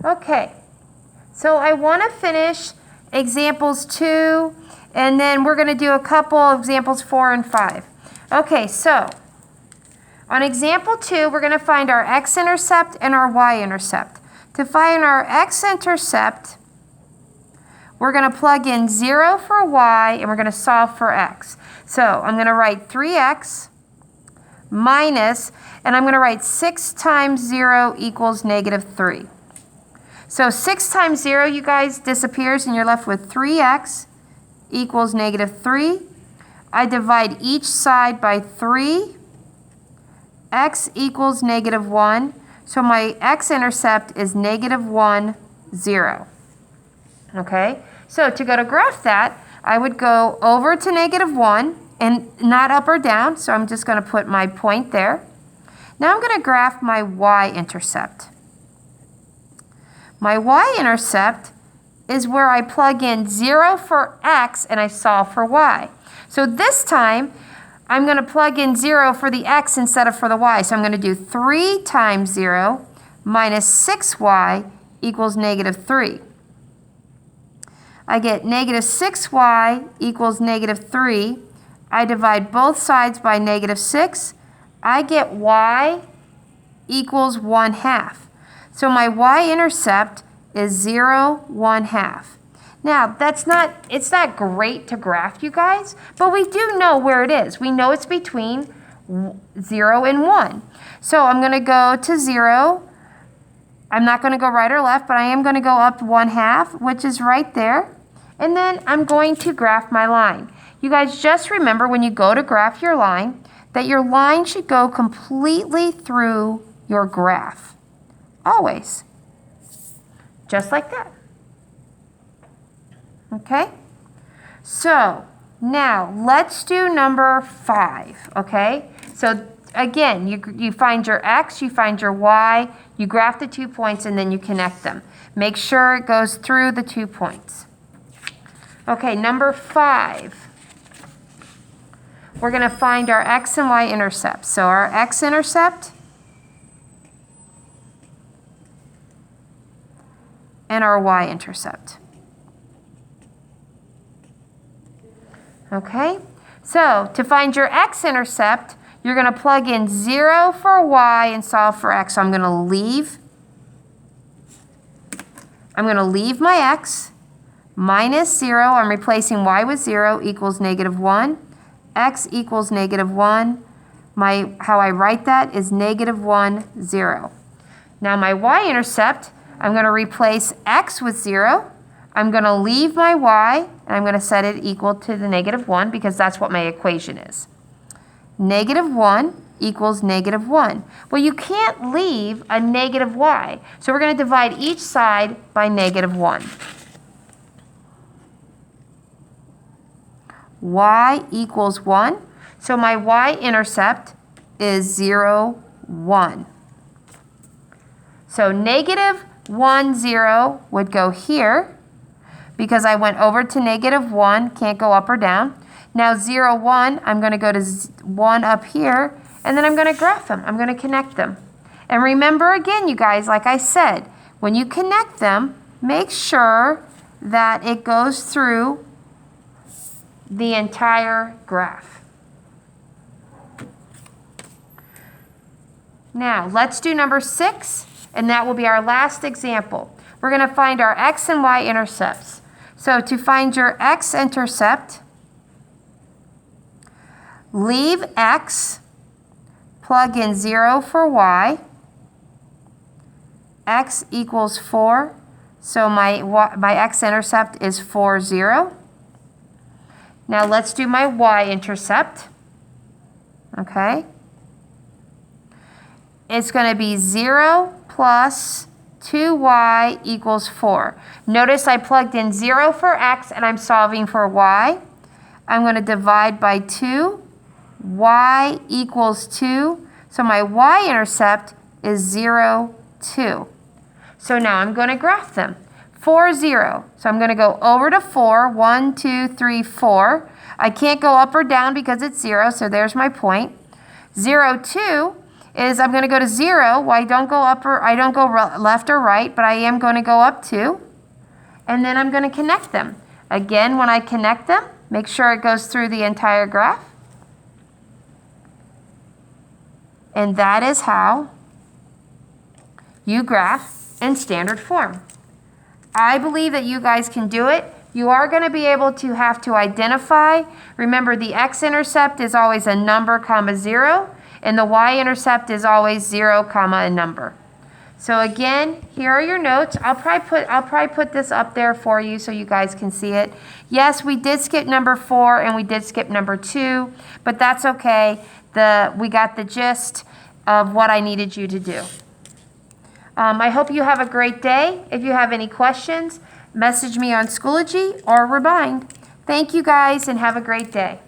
Okay, so I want to finish examples 2, and then we're going to do a couple of examples 4 and 5. Okay, so on example 2, we're going to find our x-intercept and our y-intercept. To find our x-intercept, we're going to plug in 0 for y, and we're going to solve for x. So I'm going to write 3x minus, and I'm going to write 6 times 0 equals negative 3. So 6 times 0, you guys, disappears, and you're left with 3x equals negative 3. I divide each side by 3. X equals negative 1. So my x-intercept is negative 1, 0. Okay? So to go to graph that, I would go over to negative 1 and not up or down. So I'm just going to put my point there. Now I'm going to graph my y-intercept. My y-intercept is where I plug in 0 for x and I solve for y. So this time, I'm going to plug in 0 for the x instead of for the y. So I'm going to do 3 times 0 minus 6y equals negative 3. I get negative 6y equals negative 3. I divide both sides by negative 6. I get y equals 1/2. So my y-intercept is 0, 1/2. Now, it's not great to graph, you guys, but we do know where it is. We know it's between 0 and 1. So I'm going to go to 0. I'm not going to go right or left, but I am going to go up 1/2, which is right there. And then I'm going to graph my line. You guys just remember when you go to graph your line, that your line should go completely through your graph. Always. Just like that. Okay? So, now let's do number 5, okay? So, again, you find your x, you find your y, you graph the 2 points, and then you connect them. Make sure it goes through the 2 points. Okay, number 5. We're going to find our x and y intercepts. So, our x-intercept and our y-intercept. Okay, so to find your x-intercept, you're going to plug in 0 for y and solve for x. So I'm going to leave my x, minus 0. I'm replacing y with 0 equals negative 1. X equals negative 1. How I write that is negative 1, 0. Now my y-intercept, I'm going to replace x with 0. I'm going to leave my y, and I'm going to set it equal to the negative 1 because that's what my equation is. Negative 1 equals negative 1. Well, you can't leave a negative y, so we're going to divide each side by negative 1. Y equals 1, so my y-intercept is 0, 1. So negative 1, 0 would go here because I went over to negative 1, can't go up or down. Now 0, 1, I'm going to go to 1 up here, and then I'm going to graph them. I'm going to connect them. And remember again, you guys, like I said, when you connect them, make sure that it goes through the entire graph. Now, let's do number 6. And that will be our last example. We're going to find our x and y intercepts. So to find your x-intercept, leave x, plug in 0 for y. X equals 4. So my x-intercept is 4, 0. Now let's do my y-intercept. Okay. It's going to be 0 plus 2y equals 4. Notice I plugged in 0 for x and I'm solving for y. I'm going to divide by 2. Y equals 2. So my y-intercept is 0, 2. So now I'm going to graph them. 4, 0. So I'm going to go over to 4. 1, 2, 3, 4. I can't go up or down because it's 0, so there's my point. 0, 2. is I'm going to go to 0. Well, I don't go left or right, but I am going to go up 2. And then I'm going to connect them. Again, when I connect them, make sure it goes through the entire graph. And that is how you graph in standard form. I believe that you guys can do it. You are going to be able to have to identify. Remember, the x-intercept is always a number, comma, 0, and the y-intercept is always 0, comma, a number. So again, here are your notes. I'll probably put this up there for you so you guys can see it. Yes, we did skip number 4 and we did skip number 2, but that's okay. We got the gist of what I needed you to do. I hope you have a great day. If you have any questions, message me on Schoology or Remind. Thank you guys and have a great day.